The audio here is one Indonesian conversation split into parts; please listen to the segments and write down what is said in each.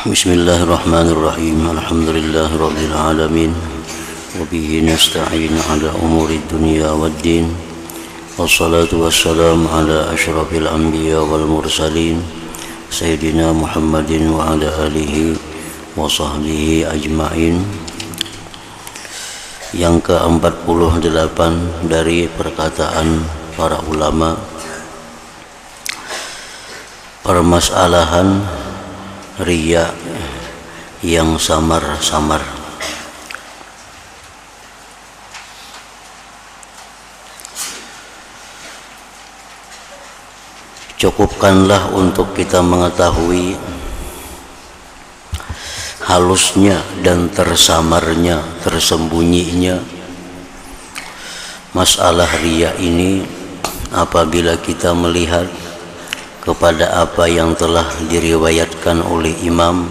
Bismillahirrahmanirrahim. Alhamdulillahirabbil alamin. Wa bihi nasta'in 'ala umuri dunya waddin. Wassalatu wassalamu ala asyrafil anbiya wal mursalin sayyidina Muhammadin wa ala alihi wa sahbihi ajma'in. Yang ke-48 dari perkataan para ulama, permasalahan riya yang samar-samar. Cukupkanlah untuk kita mengetahui halusnya dan tersamarnya, tersembunyinya masalah riya ini apabila kita melihat kepada apa yang telah diriwayatkan oleh Imam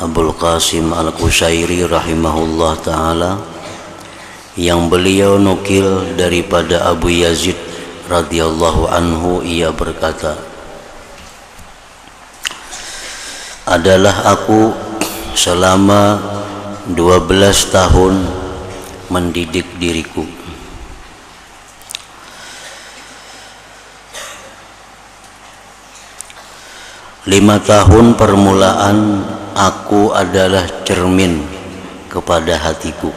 Abul Qasim Al-Qushairi rahimahullah ta'ala, yang beliau nukil daripada Abu Yazid radhiyallahu anhu. Ia berkata, adalah aku selama 12 tahun mendidik diriku. Lima tahun permulaan aku adalah cermin kepada hatiku,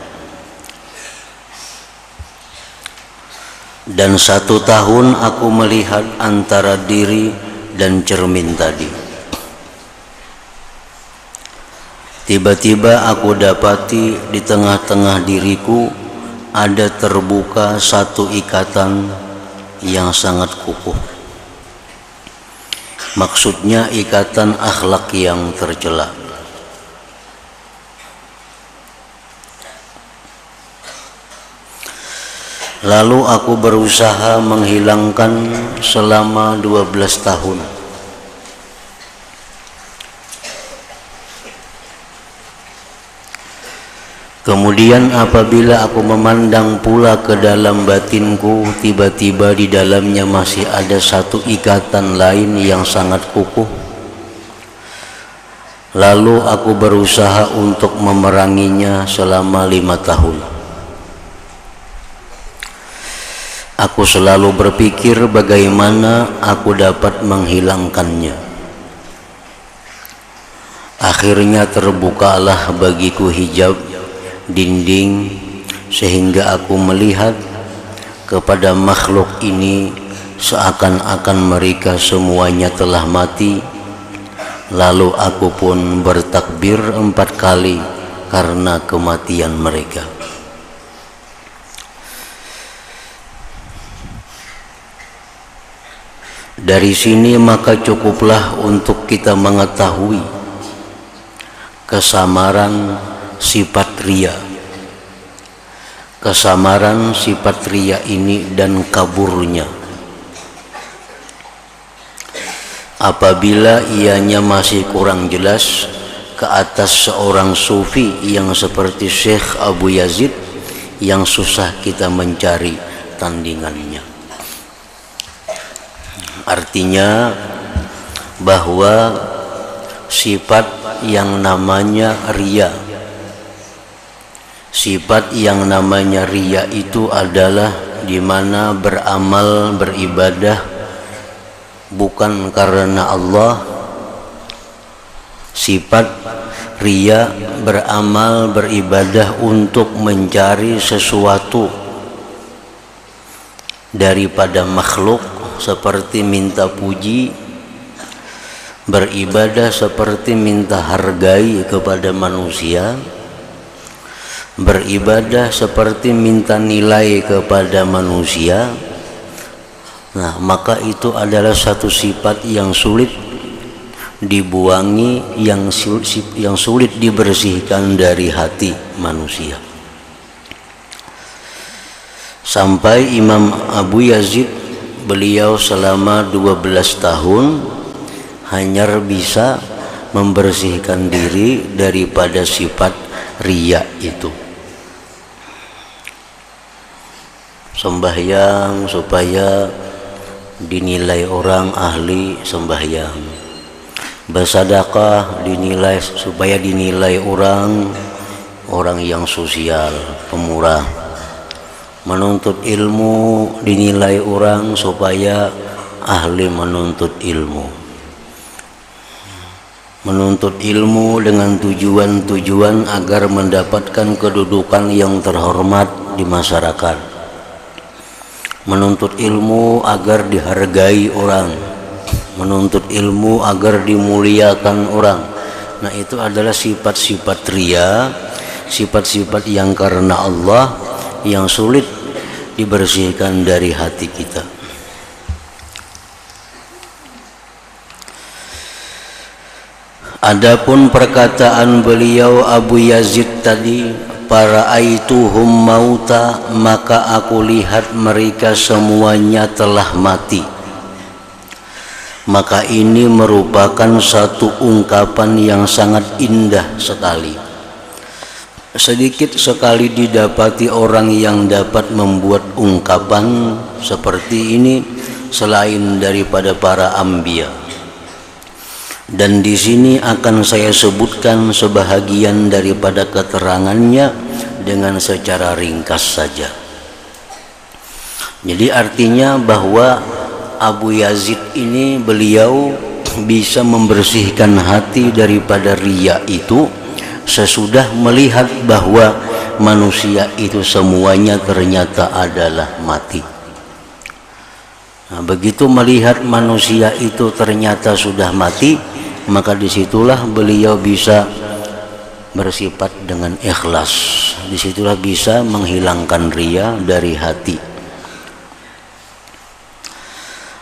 dan 1 tahun aku melihat antara diri dan cermin tadi. Tiba-tiba aku dapati di tengah-tengah diriku ada terbuka satu ikatan yang sangat kukuh. Maksudnya ikatan akhlak yang tercela. Lalu aku berusaha menghilangkan selama 12 tahun. Kemudian apabila aku memandang pula ke dalam batinku, tiba-tiba di dalamnya masih ada satu ikatan lain yang sangat kukuh. Lalu aku berusaha untuk memeranginya selama 5 tahun. Aku selalu berpikir bagaimana aku dapat menghilangkannya. Akhirnya terbukalah bagiku hijab dinding, sehingga aku melihat kepada makhluk ini seakan-akan mereka semuanya telah mati. Lalu aku pun bertakbir 4 kali karena kematian mereka. Dari sini maka cukuplah untuk kita mengetahui kesamaran sifat riya. Kesamaran sifat riya ini dan kaburnya. Apabila ianya masih kurang jelas ke atas seorang sufi yang seperti Syekh Abu Yazid, yang susah kita mencari tandingannya. Artinya bahwa sifat yang namanya riya, sifat yang namanya riya itu adalah di mana beramal, beribadah bukan karena Allah. Sifat riya beramal, beribadah untuk mencari sesuatu daripada makhluk, seperti minta puji, beribadah seperti minta hargai kepada manusia, beribadah seperti minta nilai kepada manusia. Nah, maka itu adalah satu sifat yang sulit dibuangi, yang sulit dibersihkan dari hati manusia. Sampai Imam Abu Yazid, beliau selama 12 tahun hanya bisa membersihkan diri daripada sifat riya itu. Sembahyang supaya dinilai orang ahli sembahyang, Bersedekah dinilai supaya dinilai orang yang sosial, pemurah. Menuntut ilmu dinilai orang supaya ahli menuntut ilmu. Menuntut ilmu dengan tujuan agar mendapatkan kedudukan yang terhormat di masyarakat. Menuntut ilmu agar dihargai orang. Menuntut ilmu agar dimuliakan orang. Nah, itu adalah sifat-sifat riya, sifat-sifat yang karena Allah yang sulit dibersihkan dari hati kita. Adapun perkataan beliau Abu Yazid tadi, para aituhum mauta, maka aku lihat mereka semuanya telah mati. Maka ini merupakan satu ungkapan yang sangat indah sekali. Sedikit sekali didapati orang yang dapat membuat ungkapan seperti ini selain daripada para anbiya. Dan di sini akan saya sebutkan sebahagian daripada keterangannya dengan secara ringkas saja. Jadi artinya bahwa Abu Yazid ini beliau bisa membersihkan hati daripada riya itu sesudah melihat bahwa manusia itu semuanya ternyata adalah mati. Nah, begitu melihat manusia itu ternyata sudah mati, maka disitulah beliau bisa bersifat dengan ikhlas. Disitulah bisa menghilangkan riya dari hati.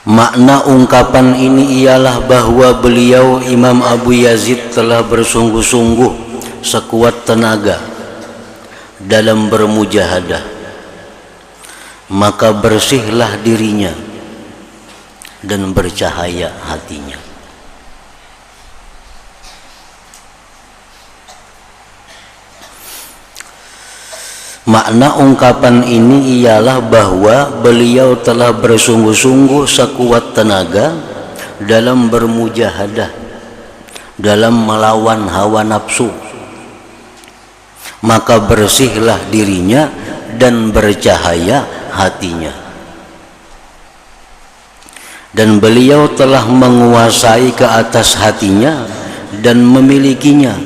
Makna ungkapan ini ialah bahwa beliau Imam Abu Yazid telah bersungguh-sungguh sekuat tenaga dalam bermujahadah. Maka bersihlah dirinya dan bercahaya hatinya. Makna ungkapan ini ialah bahwa beliau telah bersungguh-sungguh sekuat tenaga dalam bermujahadah, dalam melawan hawa nafsu. Maka bersihlah dirinya dan bercahaya hatinya. Dan beliau telah menguasai ke atas hatinya dan memilikinya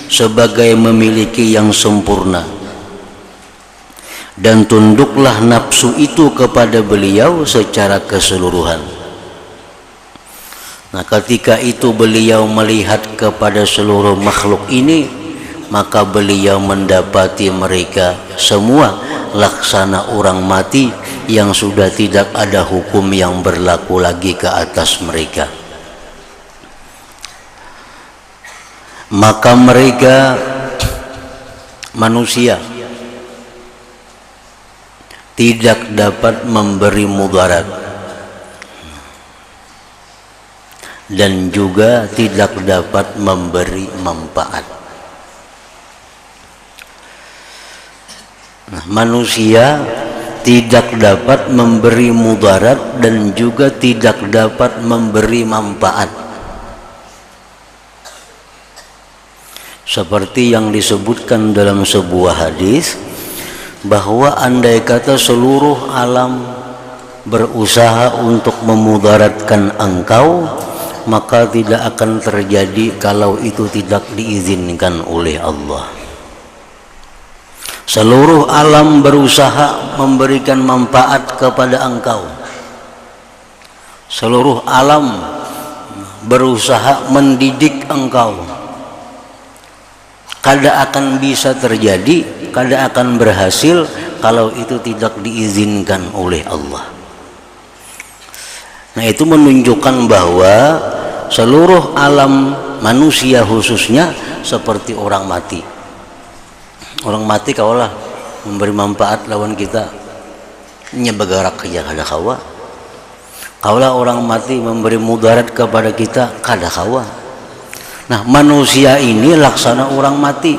sebagai memiliki yang sempurna. Dan tunduklah nafsu itu kepada beliau secara keseluruhan. Nah, ketika itu beliau melihat kepada seluruh makhluk ini, maka beliau mendapati mereka semua laksana orang mati yang sudah tidak ada hukum yang berlaku lagi ke atas mereka. Maka mereka manusia tidak dapat memberi mudarat dan juga tidak dapat memberi manfaat. Nah, manusia tidak dapat memberi mudarat dan juga tidak dapat memberi manfaat. Seperti yang disebutkan dalam sebuah hadis, bahwa andai kata seluruh alam berusaha untuk memudaratkan engkau, maka tidak akan terjadi kalau itu tidak diizinkan oleh Allah. Seluruh alam berusaha memberikan manfaat kepada engkau. Seluruh alam berusaha mendidik engkau. Kada akan bisa terjadi, kada akan berhasil kalau itu tidak diizinkan oleh Allah. Nah, itu menunjukkan bahwa seluruh alam manusia khususnya seperti orang mati. Orang mati kaulah memberi manfaat lawan kita nyebagarak kerja kada kawa. Kaulah orang mati memberi mudarat kepada kita kada kawa. Nah, manusia ini laksana orang mati.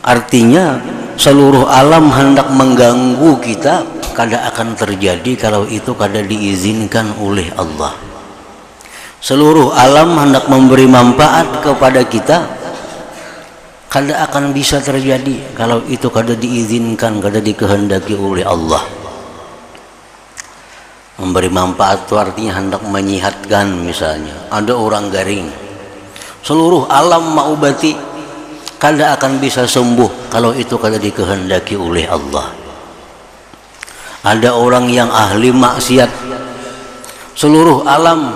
Artinya seluruh alam hendak mengganggu kita kada akan terjadi kalau itu kada diizinkan oleh Allah. seluruh alam hendak memberi manfaat kepada kita, kada akan bisa terjadi kalau itu kada diizinkan, kada dikehendaki oleh Allah. Memberi manfaat itu artinya hendak menyihatkan. Misalnya ada orang garing, seluruh alam maubati, kada akan bisa sembuh kalau itu kada dikehendaki oleh Allah. Ada orang yang ahli maksiat, seluruh alam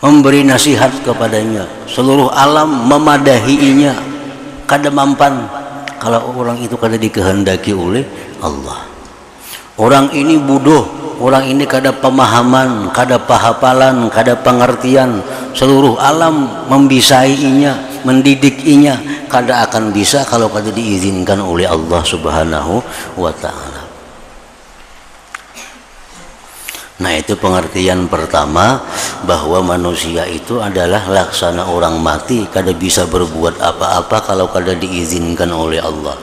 memberi nasihat kepadanya, seluruh alam memadahinya, kada mampan kalau orang itu kada dikehendaki oleh Allah. Orang ini bodoh, orang ini kada pemahaman, kada pahapalan, kada pengertian, seluruh alam membisainya, mendidikinya, kada akan bisa kalau kada diizinkan oleh Allah Subhanahu wa ta'ala. Nah, itu pengertian pertama, bahwa manusia itu adalah laksana orang mati, kada bisa berbuat apa-apa kalau kada diizinkan oleh Allah.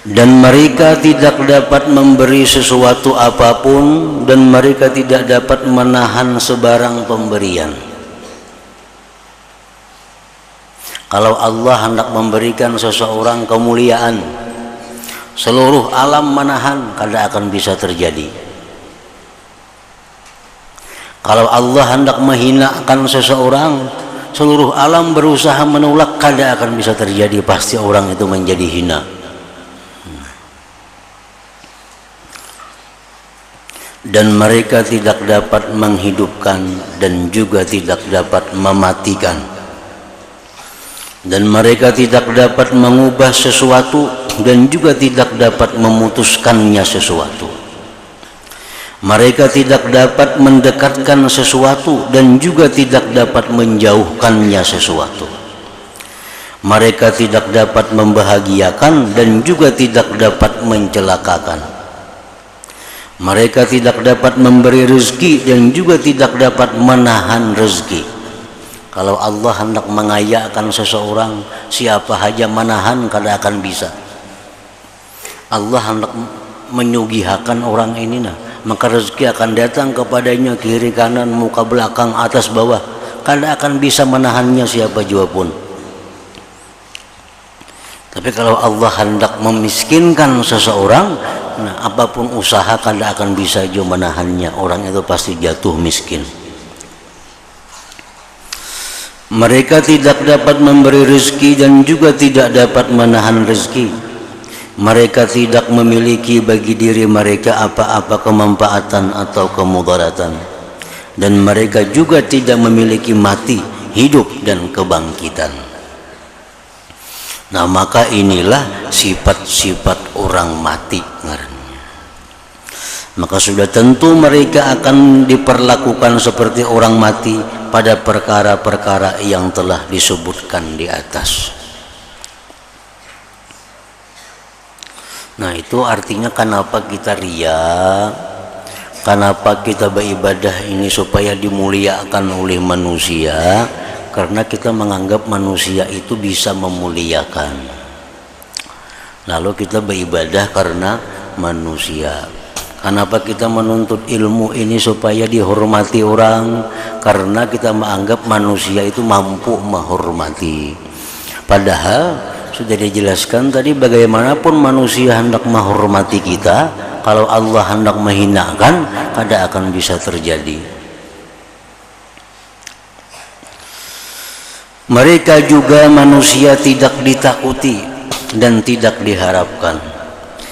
Dan mereka tidak dapat memberi sesuatu apapun, dan mereka tidak dapat menahan sebarang pemberian. Kalau Allah hendak memberikan seseorang kemuliaan, seluruh alam menahan, kada akan bisa terjadi. Kalau Allah hendak menghinakan seseorang, seluruh alam berusaha menolak, kada akan bisa terjadi, pasti orang itu menjadi hina. Dan mereka tidak dapat menghidupkan dan juga tidak dapat mematikan. Dan mereka tidak dapat mengubah sesuatu dan juga tidak dapat memutuskannya sesuatu. Mereka tidak dapat mendekatkan sesuatu dan juga tidak dapat menjauhkannya sesuatu. Mereka tidak dapat membahagiakan dan juga tidak dapat mencelakakan. Mereka tidak dapat memberi rezeki dan juga tidak dapat menahan rezeki. Kalau Allah hendak mengayakan seseorang, siapa saja menahan kada akan bisa. Allah hendak menyugihakan orang ini, maka rezeki akan datang kepadanya kiri kanan, muka belakang, atas bawah. Kada akan bisa menahannya siapa jua pun. Tapi kalau Allah hendak memiskinkan seseorang, nah apapun usaha kada akan bisa jua menahannya. Orang itu pasti jatuh miskin. Mereka tidak dapat memberi rezeki dan juga tidak dapat menahan rezeki. Mereka tidak memiliki bagi diri mereka apa-apa kemanfaatan atau kemudaratan, dan mereka juga tidak memiliki mati, hidup, dan kebangkitan. Nah, maka inilah sifat-sifat orang mati. Maka sudah tentu mereka akan diperlakukan seperti orang mati pada perkara-perkara yang telah disebutkan di atas. Nah, itu artinya kenapa kita ria, kenapa kita beribadah ini supaya dimuliakan oleh manusia, karena kita menganggap manusia itu bisa memuliakan. Lalu kita beribadah karena manusia. Kenapa kita menuntut ilmu ini supaya dihormati orang? Karena kita menganggap manusia itu mampu menghormati. Padahal sudah dijelaskan tadi, bagaimanapun manusia hendak menghormati kita, kalau Allah hendak menghinakan, kada akan bisa terjadi. Mereka juga manusia tidak ditakuti dan tidak diharapkan.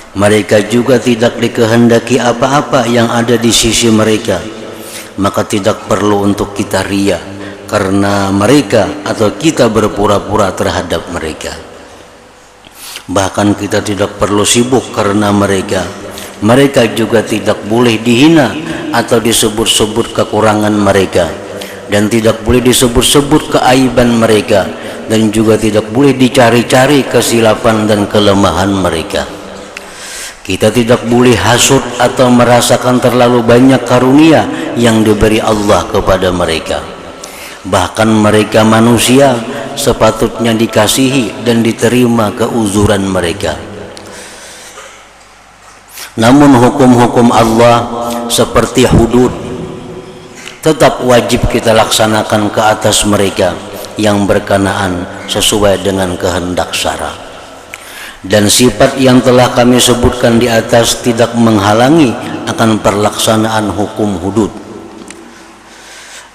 Mereka juga tidak dikehendaki apa-apa yang ada di sisi mereka. Maka tidak perlu untuk kita ria karena mereka atau kita berpura-pura terhadap mereka. Bahkan kita tidak perlu sibuk karena mereka. Mereka juga tidak boleh dihina atau disebut-sebut kekurangan mereka, dan tidak boleh disebut-sebut keaiban mereka, dan juga tidak boleh dicari-cari kesilapan dan kelemahan mereka. Kita tidak boleh hasut atau merasakan terlalu banyak karunia yang diberi Allah kepada mereka. Bahkan mereka manusia sepatutnya dikasihi dan diterima keuzuran mereka. Namun hukum-hukum Allah seperti hudud, tetap wajib kita laksanakan ke atas mereka yang berkenaan sesuai dengan kehendak syara. Dan sifat yang telah kami sebutkan di atas tidak menghalangi akan pelaksanaan hukum hudud.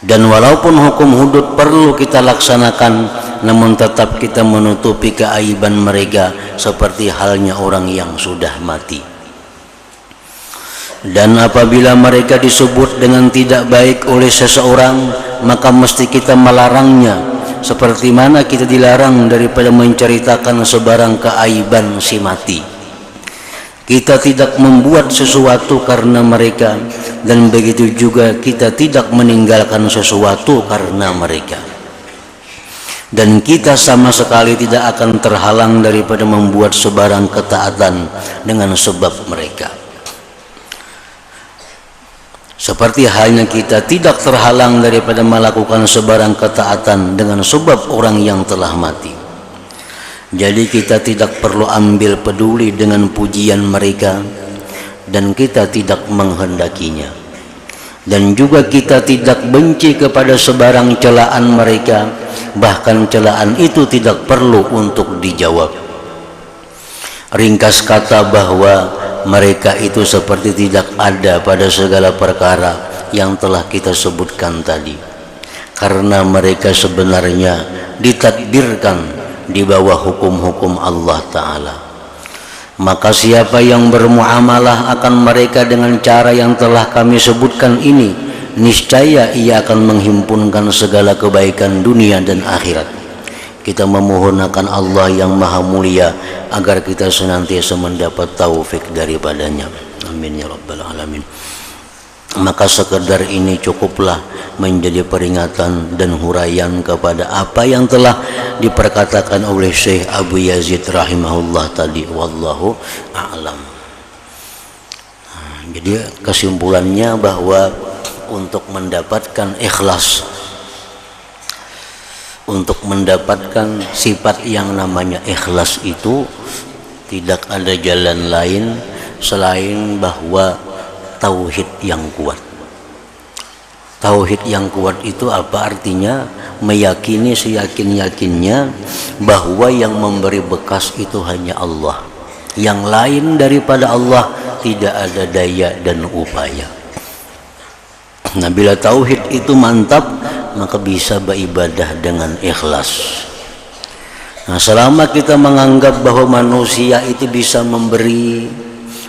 Dan walaupun hukum hudud perlu kita laksanakan, namun tetap kita menutupi keaiban mereka seperti halnya orang yang sudah mati. Dan apabila mereka disebut dengan tidak baik oleh seseorang, maka mesti kita melarangnya, seperti mana kita dilarang daripada menceritakan sebarang keaiban si mati. Kita tidak membuat sesuatu karena mereka, dan begitu juga kita tidak meninggalkan sesuatu karena mereka. Dan kita sama sekali tidak akan terhalang daripada membuat sebarang ketaatan dengan sebab mereka. Seperti halnya kita tidak terhalang daripada melakukan sebarang ketaatan dengan sebab orang yang telah mati. Jadi kita tidak perlu ambil peduli dengan pujian mereka, dan kita tidak menghendakinya. Dan juga kita tidak benci kepada sebarang celaan mereka, bahkan celaan itu tidak perlu untuk dijawab. Ringkas kata bahwa mereka itu seperti tidak ada pada segala perkara yang telah kita sebutkan tadi, karena mereka sebenarnya ditadbirkan di bawah hukum-hukum Allah Ta'ala. Maka siapa yang bermuamalah akan mereka dengan cara yang telah kami sebutkan ini, niscaya ia akan menghimpunkan segala kebaikan dunia dan akhirat. Kita memohon akan Allah yang maha mulia agar kita senantiasa mendapat taufik daripadanya. Amin ya rabbal alamin. Maka sekedar ini cukuplah menjadi peringatan dan huraian kepada apa yang telah diperkatakan oleh Syekh Abu Yazid rahimahullah tadi. Wallahu a'lam. Jadi kesimpulannya bahwa untuk mendapatkan ikhlas, untuk mendapatkan sifat yang namanya ikhlas itu tidak ada jalan lain selain bahwa tauhid yang kuat. Tauhid yang kuat itu apa artinya? Meyakini seyakin-yakinnya bahwa yang memberi bekas itu hanya Allah. Yang lain daripada Allah tidak ada daya dan upaya. Nah, bila tauhid itu mantap, maka bisa beribadah dengan ikhlas. Nah, selama kita menganggap bahwa manusia itu bisa memberi,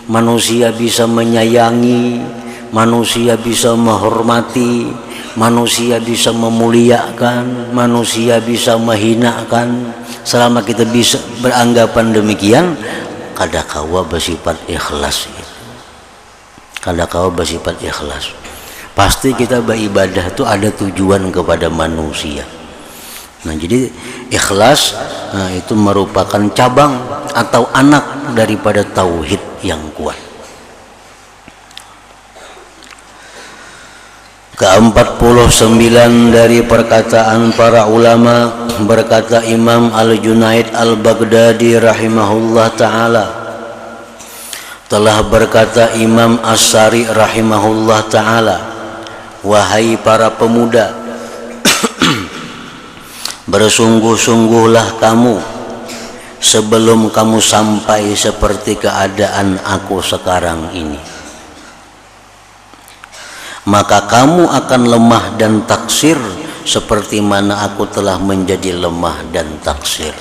manusia bisa menyayangi, manusia bisa menghormati, manusia bisa memuliakan, manusia bisa menghinakan, selama kita bisa beranggapan demikian, kadakawa bersifat ikhlas. Kadakawa bersifat ikhlas. Pasti kita beribadah itu ada tujuan kepada manusia. Nah, jadi ikhlas itu merupakan cabang atau anak daripada tauhid yang kuat. Ke-49 dari perkataan para ulama, berkata Imam Al-Junaid Al-Baghdadi rahimahullah ta'ala, telah berkata Imam As-Sari rahimahullah ta'ala, wahai para pemuda, bersungguh-sungguhlah kamu sebelum kamu sampai seperti keadaan aku sekarang ini. Maka kamu akan lemah dan taksir seperti mana aku telah menjadi lemah dan taksir.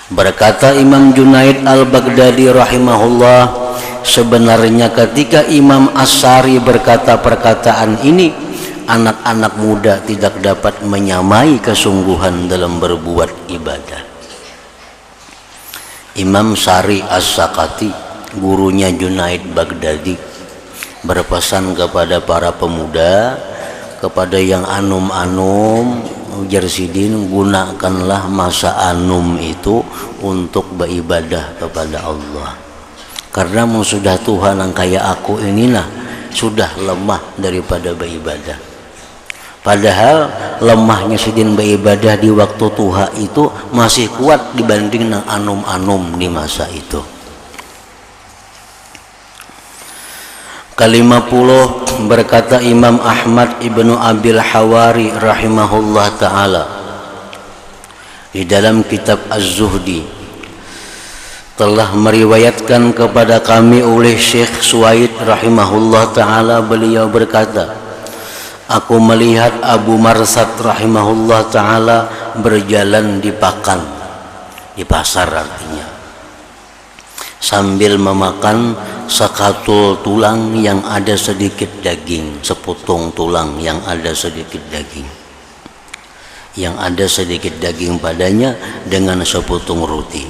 Berkata Imam Junaid Al-Baghdadi rahimahullah, sebenarnya ketika Imam As-Sari berkata perkataan ini, anak-anak muda tidak dapat menyamai kesungguhan dalam berbuat ibadah. Imam Sari As-Sakati, gurunya Junaid Baghdadi, berpesan kepada para pemuda, kepada yang anum-anum, Jarsidin, gunakanlah masa anum itu untuk beribadah kepada Allah. Karena sudah Tuhan yang kayak aku inilah sudah lemah daripada beribadah. Padahal lemahnya sidin beribadah di waktu tuha itu masih kuat dibanding nang anum-anum di masa itu. Ke-50 berkata Imam Ahmad ibnu Abil Hawari rahimahullah ta'ala di dalam kitab Az-Zuhdi, telah meriwayatkan kepada kami oleh Syekh Suwaid rahimahullah ta'ala, beliau berkata, aku melihat Abu Marsad rahimahullah ta'ala berjalan di pakan, di pasar artinya, sambil memakan sekatul tulang yang ada sedikit daging, sepotong tulang yang ada sedikit daging, yang ada sedikit daging padanya dengan sepotong roti.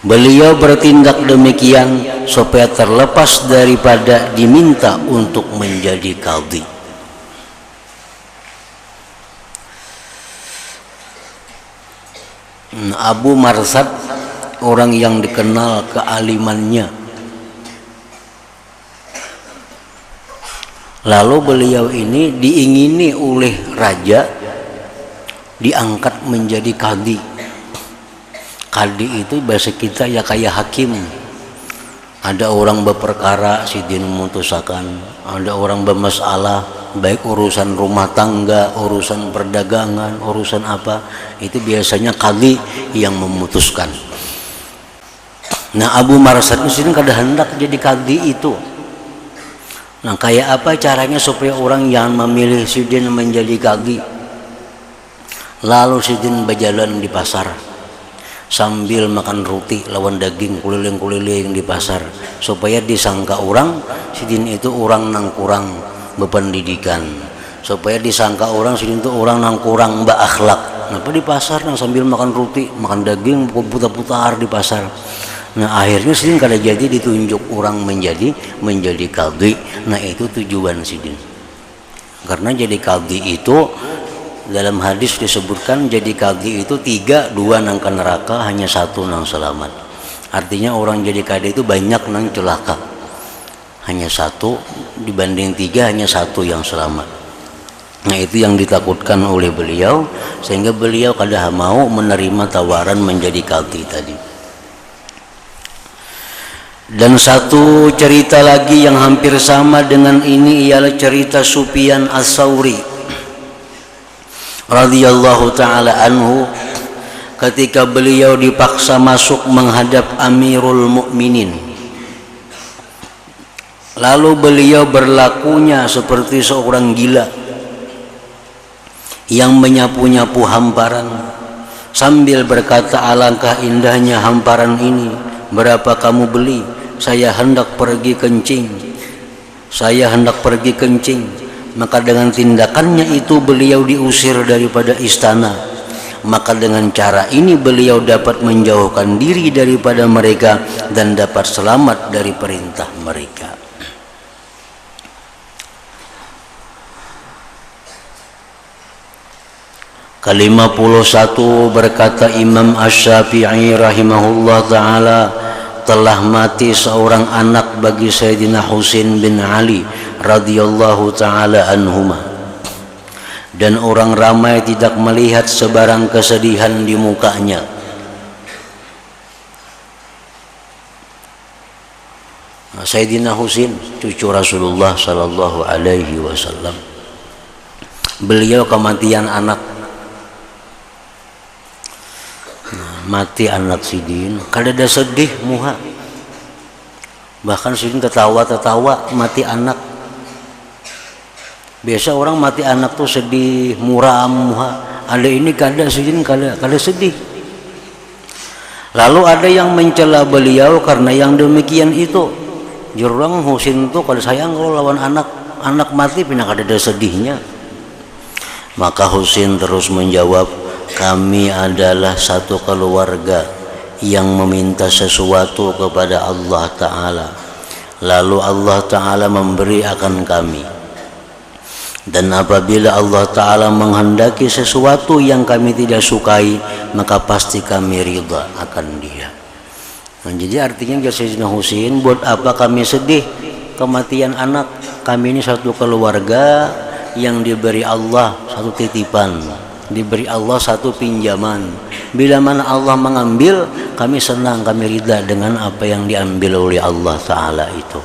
Beliau bertindak demikian supaya terlepas daripada diminta untuk menjadi qadhi. Abu Marsad orang yang dikenal kealimannya. Lalu beliau ini diingini oleh raja diangkat menjadi qadhi. Qadhi itu bahasa kita ya kayak hakim. Ada orang berperkara sidin memutusakan, ada orang bermasalah baik urusan rumah tangga, urusan perdagangan, urusan apa, itu biasanya qadhi yang memutuskan. Nah, Abu Marsad ini kada hendak jadi qadhi itu. Nah, kayak apa caranya supaya orang yang memilih sidin menjadi qadhi? Lalu sidin berjalan di pasar sambil makan roti lawan daging keliling-keliling di pasar, supaya disangka orang sidin itu orang nang kurang berpendidikan, supaya disangka orang sidin itu orang nang kurang berakhlak. Kenapa di pasar nang sambil makan roti, makan daging, putar-putar di pasar. Nah, akhirnya sidin kada jadi ditunjuk orang menjadi qadhi. Nah, itu tujuan sidin. Karena jadi qadhi itu dalam hadis disebutkan, jadi qadhi itu 3, 2 nang ke neraka, hanya 1 nang selamat. Artinya orang jadi qadhi itu banyak nang celaka, hanya 1 dibanding 3, hanya 1 yang selamat. Nah, itu yang ditakutkan oleh beliau, sehingga beliau kada mau menerima tawaran menjadi qadhi tadi. Dan satu cerita lagi yang hampir sama dengan ini ialah cerita Sufyan Ats-Tsauri radhiyallahu ta'ala anhu, ketika beliau dipaksa masuk menghadap Amirul Mukminin. Lalu beliau berlakunya seperti seorang gila yang menyapu-nyapu hamparan sambil berkata, alangkah indahnya hamparan ini, berapa kamu beli? Saya hendak pergi kencing. Maka dengan tindakannya itu beliau diusir daripada istana. Maka dengan cara ini beliau dapat menjauhkan diri daripada mereka dan dapat selamat dari perintah mereka. Ke-51 berkata Imam Asy-Syafi'i rahimahullah ta'ala, telah mati seorang anak bagi Sayyidina Husain bin Ali radhiyallahu ta'ala anhuma, dan orang ramai tidak melihat sebarang kesedihan di mukanya. Sayyidina Husain cucu Rasulullah sallallahu alaihi wasallam, beliau kematian anak. Mati anak sidin, kada ada sedih muha, bahkan sidin tertawa mati anak. Biasa orang mati anak tuh sedih muram muha, ada ini kada sidin kada sedih. Lalu ada yang mencela beliau karena yang demikian itu. Jurang Husain tuh kada sayang kalau lawan anak mati pina kada ada sedihnya. Maka Husain terus menjawab, kami adalah satu keluarga yang meminta sesuatu kepada Allah Ta'ala, lalu Allah Ta'ala memberi akan kami, dan apabila Allah Ta'ala menghendaki sesuatu yang kami tidak sukai, maka pasti kami ridha akan dia. Nah, jadi artinya Sayyidina Husain, buat apa kami sedih kematian anak? Kami ini satu keluarga yang diberi Allah satu titipan, diberi Allah satu pinjaman. Bila mana Allah mengambil, kami senang, kami ridha dengan apa yang diambil oleh Allah Ta'ala itu.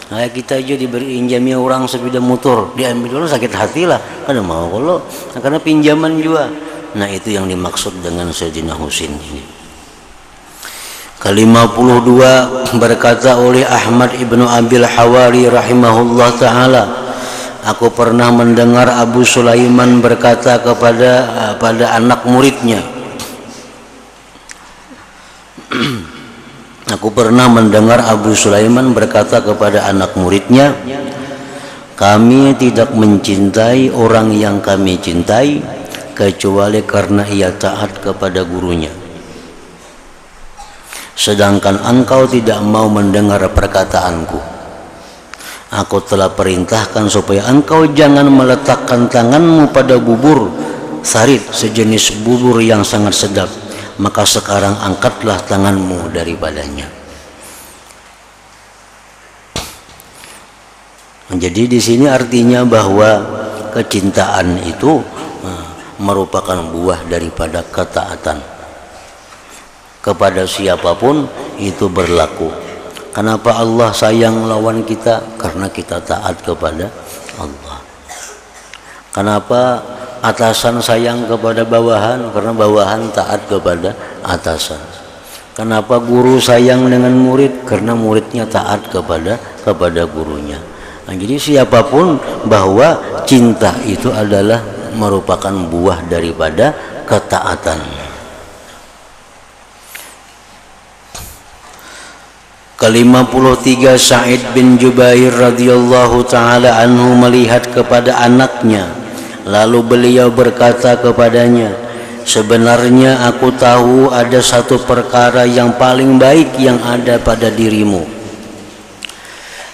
Kayak kita aja diberi pinjamnya orang sepeda motor, diambil dulu sakit hati lah. Karena mau kalau karena pinjaman juga. Nah itu yang dimaksud dengan Sayyidina Husin ini. Ke-52 berkata oleh Ahmad ibnu Abil Hawari rahimahullah ta'ala, aku pernah mendengar Abu Sulaiman berkata pada anak muridnya, aku pernah mendengar Abu Sulaiman berkata kepada anak muridnya, kami tidak mencintai orang yang kami cintai kecuali karena ia taat kepada gurunya. Sedangkan engkau tidak mau mendengar perkataanku. Aku telah perintahkan supaya engkau jangan meletakkan tanganmu pada bubur sarit, sejenis bubur yang sangat sedap. Maka sekarang angkatlah tanganmu daripadanya. Jadi di sini artinya bahwa kecintaan itu merupakan buah daripada ketaatan. Kepada siapapun itu berlaku. Kenapa Allah sayang lawan kita? Karena kita taat kepada Allah. Kenapa atasan sayang kepada bawahan? Karena bawahan taat kepada atasan. Kenapa guru sayang dengan murid? Karena muridnya taat kepada gurunya. Nah, jadi siapapun bahwa cinta itu adalah merupakan buah daripada ketaatan. Ke-53 Sa'id bin Jubair radhiyallahu taala anhu melihat kepada anaknya, lalu beliau berkata kepadanya, sebenarnya aku tahu ada satu perkara yang paling baik yang ada pada dirimu.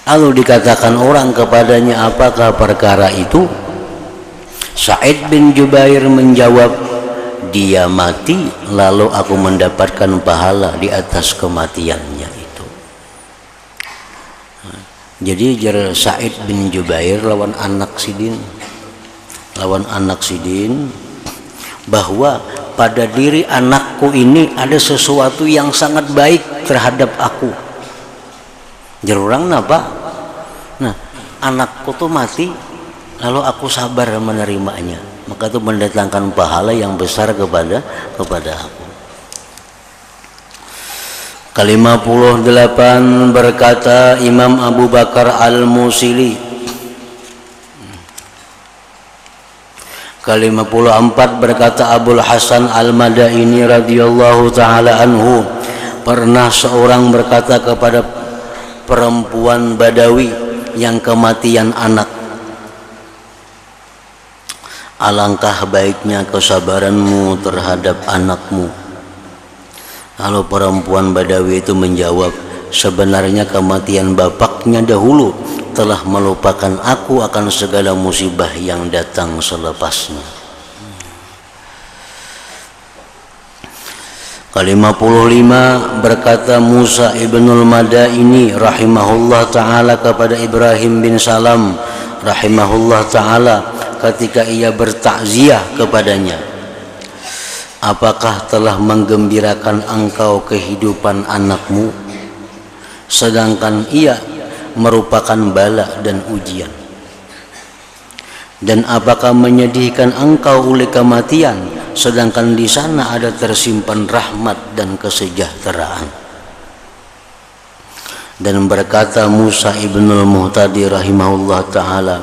Lalu dikatakan orang kepadanya, apakah perkara itu? Sa'id bin Jubair menjawab, dia mati lalu aku mendapatkan pahala di atas kematiannya itu. Jadi Sa'id bin Jubair lawan anak sidin bahwa pada diri anakku ini ada sesuatu yang sangat baik terhadap aku. Jerurang napa? Nah, anakku tuh mati lalu aku sabar menerimanya, maka itu mendatangkan pahala yang besar kepada aku. Ke-58 berkata Imam Abu Bakar Al-Musili. Ke-54 berkata Abul Hasan Al-Madaini radhiyallahu taala anhu, pernah seorang berkata kepada perempuan Badawi yang kematian anak, alangkah baiknya kesabaranmu terhadap anakmu. Lalu perempuan Badawi itu menjawab, sebenarnya kematian bapaknya dahulu telah melupakan aku akan segala musibah yang datang selepasnya. Ke-55 berkata Musa ibnul Madaini rahimahullah ta'ala kepada Ibrahim bin Salam rahimahullah ta'ala ketika ia bertakziah kepadanya, apakah telah menggembirakan engkau kehidupan anakmu sedangkan ia merupakan bala dan ujian? Dan apakah menyedihkan engkau oleh kematian sedangkan di sana ada tersimpan rahmat dan kesejahteraan? Dan berkata Musa ibnul Muhtadi rahimahullah ta'ala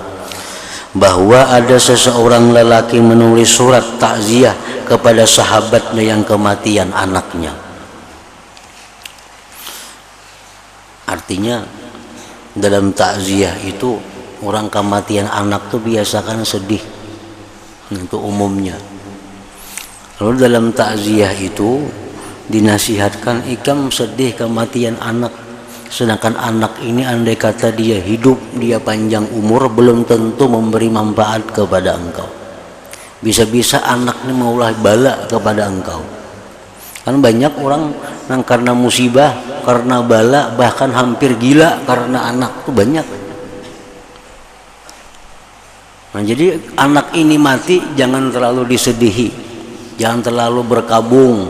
bahwa ada seseorang lelaki menulis surat takziah kepada sahabatnya yang kematian anaknya. Artinya dalam takziah itu orang kematian anak tuh biasakan sedih, itu umumnya. Lalu dalam takziah itu dinasihatkan, ikam sedih kematian anak, sedangkan anak ini andai kata dia hidup, dia panjang umur, belum tentu memberi manfaat kepada engkau. Bisa-bisa anak ini maulah bala kepada engkau. Kan banyak orang yang karena musibah, karena bala, bahkan hampir gila karena anak tuh banyak. Nah, jadi anak ini mati jangan terlalu disedihi, jangan terlalu berkabung.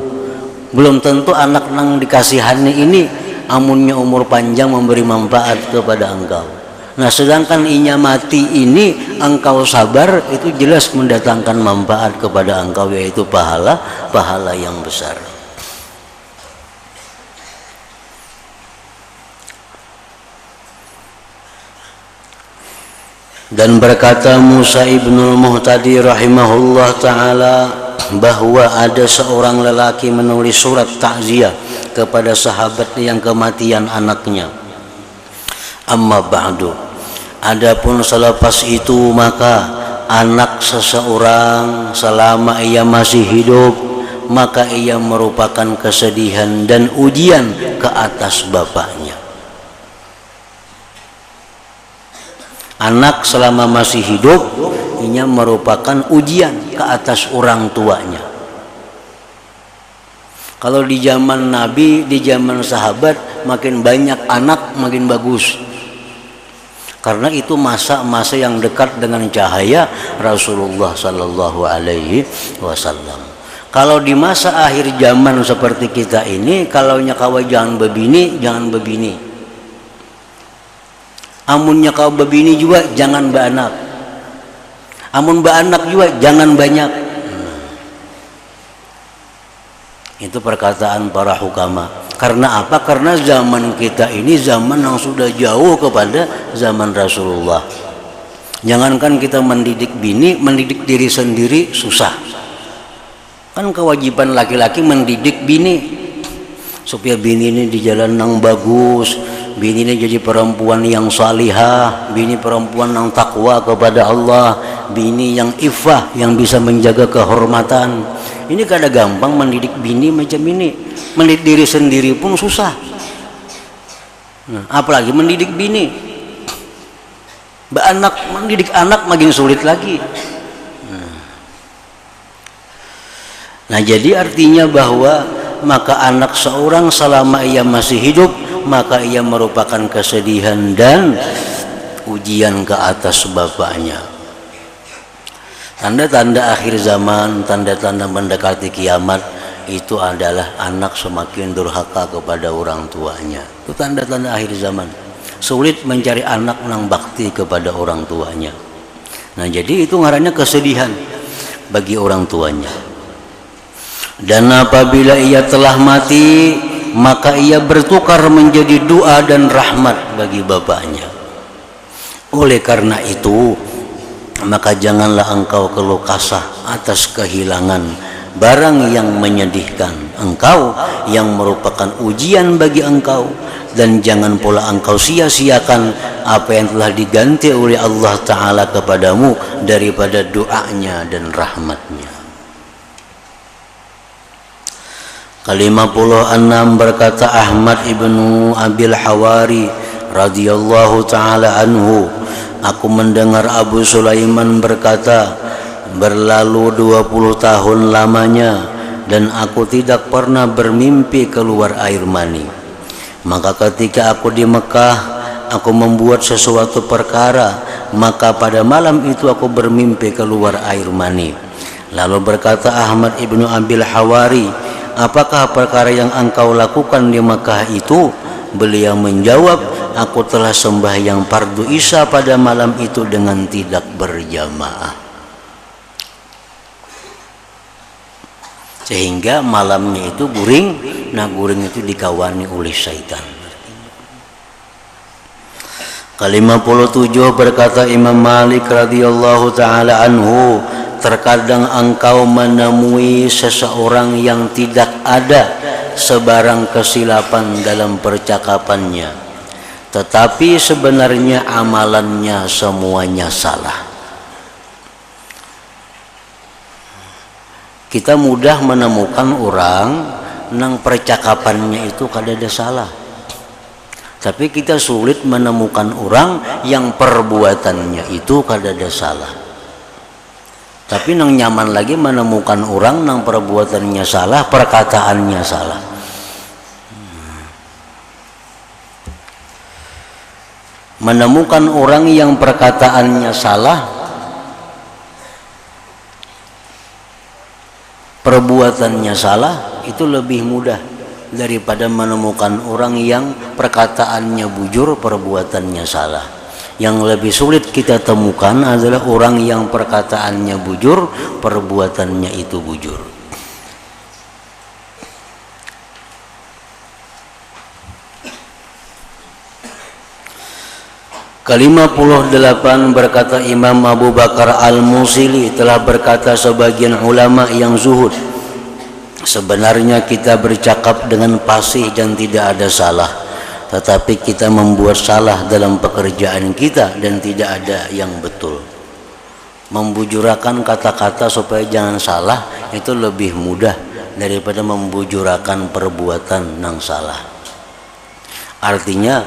Belum tentu anak nang dikasihani ini amunnya umur panjang memberi manfaat kepada engkau. Nah sedangkan inya mati ini engkau sabar, itu jelas mendatangkan manfaat kepada engkau, yaitu pahala yang besar. Dan berkata Musa ibnul Muhtadi rahimahullah ta'ala bahwa ada seorang lelaki menulis surat takziah kepada sahabat yang kematian anaknya. Amma ba'du, adapun selepas itu maka anak seseorang selama ia masih hidup, maka ia merupakan kesedihan dan ujian ke atas bapaknya. Anak selama masih hidup ini merupakan ujian ke atas orang tuanya. Kalau di zaman Nabi, di zaman sahabat, makin banyak anak makin bagus. Karena itu masa-masa yang dekat dengan cahaya Rasulullah sallallahu alaihi wasallam. Kalau di masa akhir zaman seperti kita ini, kalau nyakawa jangan bebini. Amunnya kau bebini juga jangan beranak. Amun beranak juga jangan banyak. Itu perkataan para hukama. Karena apa? Karena zaman kita ini zaman yang sudah jauh kepada zaman Rasulullah. Jangankan kita mendidik bini, mendidik diri sendiri susah. Kan kewajiban laki-laki mendidik bini supaya bini ini di jalan yang bagus, bini ini jadi perempuan yang salihah, bini perempuan yang takwa kepada Allah, bini yang iffah, yang bisa menjaga kehormatan. Ini kada gampang mendidik bini macam ini. Mendidik diri sendiri pun susah. Nah, apalagi mendidik bini. Mendidik anak makin sulit lagi. Nah, jadi artinya bahwa maka anak seorang selama ia masih hidup, maka ia merupakan kesedihan dan ujian ke atas bapaknya. Tanda-tanda akhir zaman, tanda-tanda mendekati kiamat itu adalah anak semakin durhaka kepada orang tuanya. Itu tanda-tanda akhir zaman. Sulit mencari anak yang bakti kepada orang tuanya. Nah, jadi itu ngarannya kesedihan bagi orang tuanya. Dan apabila ia telah mati, maka ia bertukar menjadi doa dan rahmat bagi bapaknya. Oleh karena itu, maka janganlah engkau keluh kesah atas kehilangan barang yang menyedihkan engkau, yang merupakan ujian bagi engkau, dan jangan pula engkau sia-siakan apa yang telah diganti oleh Allah Ta'ala kepadamu daripada doanya dan rahmatnya. Ke-56 berkata Ahmad ibnu Abil Hawari radhiyallahu ta'ala anhu, aku mendengar Abu Sulaiman berkata, berlalu 20 tahun lamanya dan aku tidak pernah bermimpi keluar air mani. Maka ketika aku di Mekah, aku membuat sesuatu perkara, maka pada malam itu aku bermimpi keluar air mani. Lalu berkata Ahmad ibnu Abil Hawari, apakah perkara yang engkau lakukan di Mekah itu? Beliau menjawab, aku telah sembahyang fardu Isya pada malam itu dengan tidak berjamaah, sehingga malamnya itu guring. Nah, guring itu dikawani oleh syaitan. Ke-57 berkata Imam Malik radhiyallahu ta'ala anhu, terkadang engkau menemui seseorang yang tidak ada sebarang kesilapan dalam percakapannya, tetapi sebenarnya amalannya semuanya salah. Kita mudah menemukan orang yang percakapannya itu kada ada salah, tapi kita sulit menemukan orang yang perbuatannya itu kada ada salah. Tapi nang nyaman lagi menemukan orang nang perbuatannya salah, perkataannya salah. Menemukan orang yang perkataannya salah, perbuatannya salah, itu lebih mudah. daripada menemukan orang yang perkataannya bujur, perbuatannya salah. Yang lebih sulit kita temukan adalah orang yang perkataannya bujur, perbuatannya itu bujur. Ke-58 berkata Imam Abu Bakar Al-Musili telah berkata sebagian ulama yang zuhud, sebenarnya kita bercakap dengan fasih dan tidak ada salah, tetapi kita membuat salah dalam pekerjaan kita dan tidak ada yang betul. Membujurakan kata-kata supaya jangan salah itu lebih mudah daripada membujurakan perbuatan yang salah. Artinya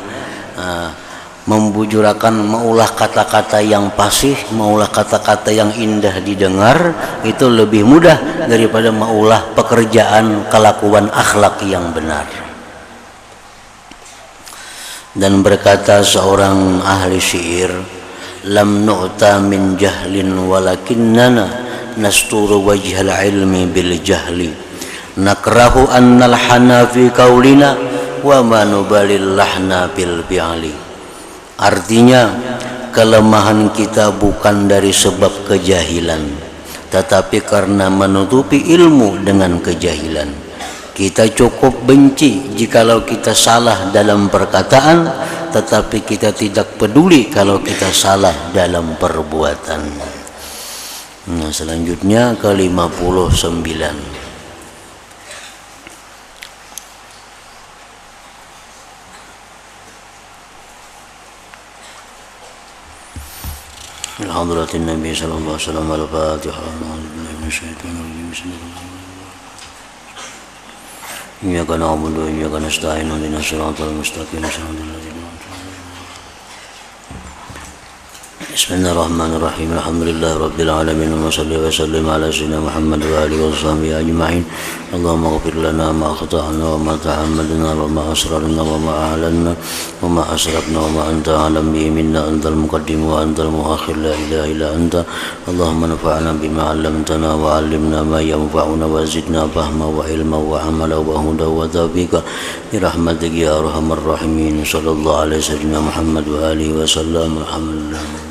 membujurakan, maulah kata-kata yang fasih, maulah kata-kata yang indah didengar itu lebih mudah daripada maulah pekerjaan, kelakuan, akhlak yang benar. Dan berkata seorang ahli syair, lam nu'ta min jahlin walakinnana nasturu wajhal ilmi bil jahli nakrahu annal hana fi qaulina wa ma nubalil lahna bil fi'li. Artinya, kelemahan kita bukan dari sebab kejahilan, tetapi karena menutupi ilmu dengan kejahilan. Kita cukup benci jikalau kita salah dalam perkataan, tetapi kita tidak peduli kalau kita salah dalam perbuatan. Nah, selanjutnya ke-59. Alhamdulillah Nabi sallallahu alaihi wasallam al-Fatihah. Iyyaka na'budu wa iyyaka nasta'in ihdinas siratal mustaqim. Bismillahirrahmanirrahim. Alhamdulillahi rabbil alamin wa salli wa sallim ala sayyidina Muhammad wa alihi wa sahbihi ajma'in. Allahumma ighfir lana ma khata'na wa ma ta'ammadna wa ma asrarna wa ma a'lanna wa ma asrafna wa ma anta a'lam bihi minna antal muqaddim wa antal muakhir la ilaha illa anta. Allahumma nafa'na bima 'allamtana wa 'allimna ma yanfa'una wa zidna fahma wa ilma wa 'amala wa huda wa tawfiqa bi rahmatika ya arhamar rahimin. Sallallahu alaihi sayyidina Muhammad wa alihi wa sallam. Alhamdulillah.